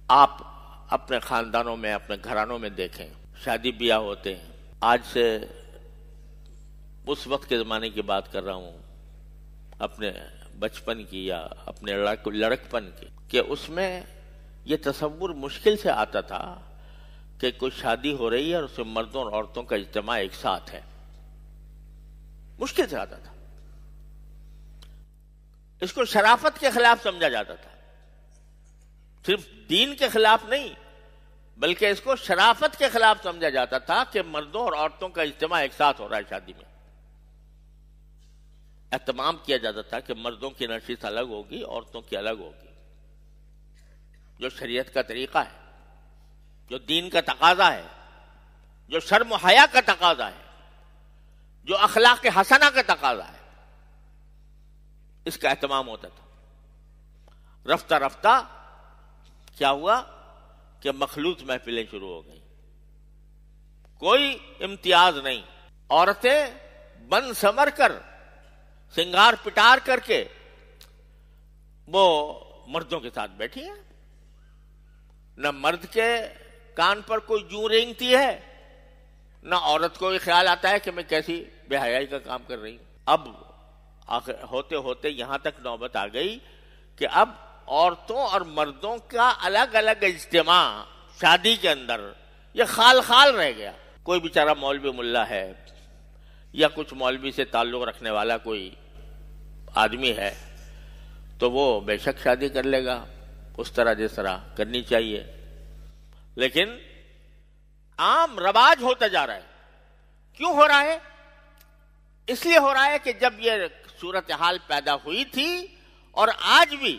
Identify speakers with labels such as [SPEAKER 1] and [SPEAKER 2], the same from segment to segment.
[SPEAKER 1] آپ اپنے خاندانوں میں اپنے گھرانوں میں دیکھیں، شادی بیاہ ہوتے ہیں. آج سے اس وقت کے زمانے کی بات کر رہا ہوں، اپنے بچپن کی یا اپنے لڑکپن کی، کہ اس میں یہ تصور مشکل سے آتا تھا کہ کوئی شادی ہو رہی ہے اور اس میں مردوں اور عورتوں کا اجتماع ایک ساتھ ہے. مشکل سے آتا تھا. اس کو شرافت کے خلاف سمجھا جاتا تھا، صرف دین کے خلاف نہیں بلکہ اس کو شرافت کے خلاف سمجھا جاتا تھا کہ مردوں اور عورتوں کا اجتماع ایک ساتھ ہو رہا ہے شادی میں. اہتمام کیا جاتا تھا کہ مردوں کی نشست الگ ہوگی، عورتوں کی الگ ہوگی، جو شریعت کا طریقہ ہے، جو دین کا تقاضا ہے، جو شرم و حیا کا تقاضا ہے، جو اخلاق حسنہ کا تقاضا ہے، اس کا اہتمام ہوتا تھا. رفتہ رفتہ کیا ہوا کہ مخلوط محفلیں شروع ہو گئیں. کوئی امتیاز نہیں. عورتیں بن سمر کر، سنگار پٹار کر کے وہ مردوں کے ساتھ بیٹھی ہیں. نہ مرد کے کان پر کوئی جوں رینگتی ہے، نہ عورت کو یہ خیال آتا ہے کہ میں کیسی بے حیائی کا کام کر رہی ہوں. اب ہوتے ہوتے یہاں تک نوبت آ گئی کہ اب عورتوں اور مردوں کا الگ الگ اجتماع شادی کے اندر یہ خال خال رہ گیا. کوئی بیچارہ مولوی ملا ہے یا کچھ مولوی سے تعلق رکھنے والا کوئی آدمی ہے تو وہ بے شک شادی کر لے گا اس طرح جس طرح کرنی چاہیے، لیکن عام رواج ہوتا جا رہا ہے. کیوں ہو رہا ہے؟ اس لیے ہو رہا ہے کہ جب یہ صورتحال پیدا ہوئی تھی اور آج بھی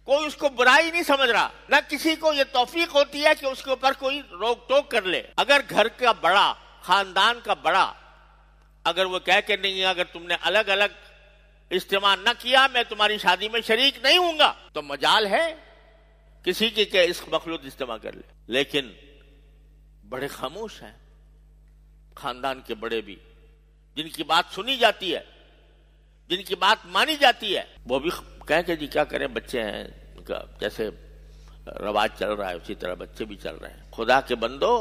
[SPEAKER 1] کوئی اس کو برائی نہیں سمجھ رہا، نہ کسی کو یہ توفیق ہوتی ہے کہ اس کے اوپر کوئی روک ٹوک کر لے. اگر گھر کا بڑا، خاندان کا بڑا اگر وہ کہہ کے نہیں، اگر تم نے الگ الگ اجتماع نہ کیا میں تمہاری شادی میں شریک نہیں ہوں گا، تو مجال ہے کسی کی کہ اس مخلوط اجتماع کر لے. لیکن بڑے خاموش ہیں خاندان کے بڑے بھی، جن کی بات سنی جاتی ہے، جن کی بات مانی جاتی ہے، وہ بھی کہیں کہ جی کیا کریں، بچے ہیں، ان کا جیسے رواج چل رہا ہے اسی طرح بچے بھی چل رہے ہیں. خدا کے بندو،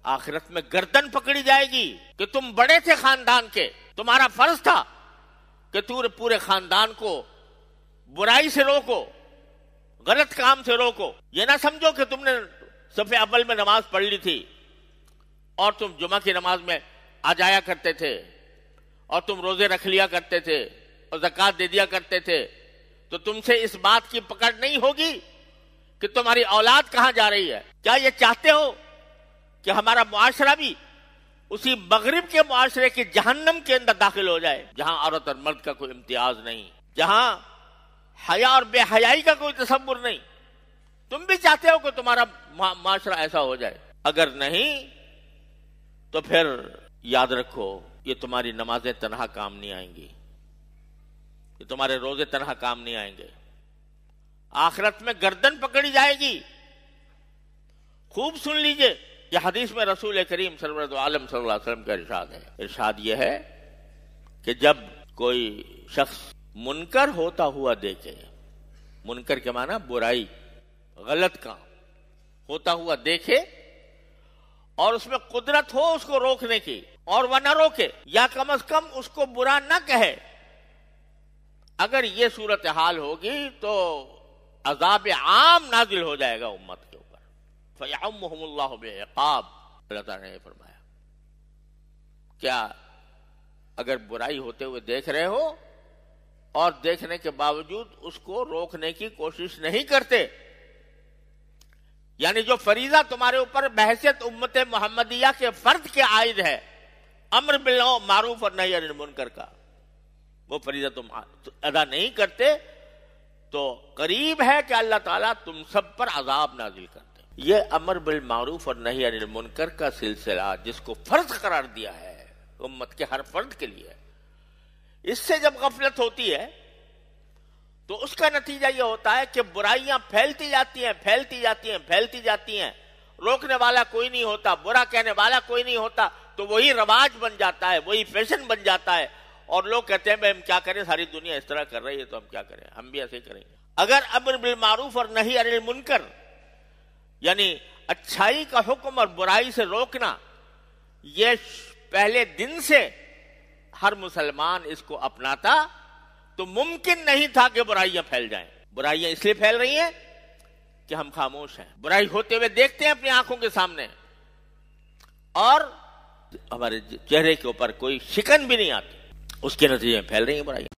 [SPEAKER 1] آخرت میں گردن پکڑی جائے گی کہ تم بڑے تھے خاندان کے، تمہارا فرض تھا کہ پورے خاندان کو برائی سے روکو، غلط کام سے روکو. یہ نہ سمجھو کہ تم نے صف اول میں نماز پڑھ لی تھی اور تم جمعہ کی نماز میں آ جایا کرتے تھے اور تم روزے رکھ لیا کرتے تھے اور زکوٰۃ دے دیا کرتے تھے، تو تم سے اس بات کی پکڑ نہیں ہوگی کہ تمہاری اولاد کہاں جا رہی ہے. کیا یہ چاہتے ہو کہ ہمارا معاشرہ بھی اسی مغرب کے معاشرے کی جہنم کے اندر داخل ہو جائے، جہاں عورت اور مرد کا کوئی امتیاز نہیں، جہاں حیا اور بے حیائی کا کوئی تصور نہیں؟ تم بھی چاہتے ہو کہ تمہارا معاشرہ ایسا ہو جائے؟ اگر نہیں تو پھر یاد رکھو یہ تمہاری نمازیں تنہا کام نہیں آئیں گی، یہ تمہارے روزے تنہا کام نہیں آئیں گے. آخرت میں گردن پکڑی جائے گی. خوب سن لیجئے، یہ حدیث میں رسول کریم سرورت عالم صلی اللہ علیہ وسلم کا ارشاد ہے. ارشاد یہ ہے کہ جب کوئی شخص منکر ہوتا ہوا دیکھے، منکر کے معنی برائی، غلط کام ہوتا ہوا دیکھے اور اس میں قدرت ہو اس کو روکنے کی، اور وہ نہ روکے یا کم از کم اس کو برا نہ کہے، اگر یہ صورتحال ہوگی تو عذاب عام نازل ہو جائے گا امت کے اوپر. فَيَعُمُّهُمُ اللَّهُ بِعِقَابٍ، اللہ تعالیٰ نے فرمایا. کیا اگر برائی ہوتے ہوئے دیکھ رہے ہو اور دیکھنے کے باوجود اس کو روکنے کی کوشش نہیں کرتے، یعنی جو فریضہ تمہارے اوپر بحیثیت امت محمدیہ کے فرد کے عائد ہے، امر بالمعروف اور نہی عن المنکر کا، وہ فریضہ تم ادا نہیں کرتے تو قریب ہے کہ اللہ تعالیٰ تم سب پر عذاب نازل کرتے. یہ امر بالمعروف اور نہی عن المنکر کا سلسلہ جس کو فرض قرار دیا ہے امت کے ہر فرد کے لیے، اس سے جب غفلت ہوتی ہے تو اس کا نتیجہ یہ ہوتا ہے کہ برائیاں پھیلتی جاتی ہیں، پھیلتی جاتی ہیں، پھیلتی جاتی ہیں. روکنے والا کوئی نہیں ہوتا، برا کہنے والا کوئی نہیں ہوتا، تو وہی رواج بن جاتا ہے، وہی فیشن بن جاتا ہے، اور لوگ کہتے ہیں بھائی ہم کیا کریں، ساری دنیا اس طرح کر رہی ہے تو ہم کیا کریں، ہم بھی ایسے ہی کریں گے. اگر امر بالمعروف اور نہی عن المنکر یعنی اچھائی کا حکم اور برائی سے روکنا، یہ پہلے دن سے ہر مسلمان اس کو اپناتا تو ممکن نہیں تھا کہ برائیاں پھیل جائیں۔ برائیاں اس لیے پھیل رہی ہیں کہ ہم خاموش ہیں، برائی ہوتے ہوئے دیکھتے ہیں اپنی آنکھوں کے سامنے، اور ہمارے چہرے کے اوپر کوئی شکن بھی نہیں آتی، اس کے نتیجے میں پھیل رہی ہیں برائیاں۔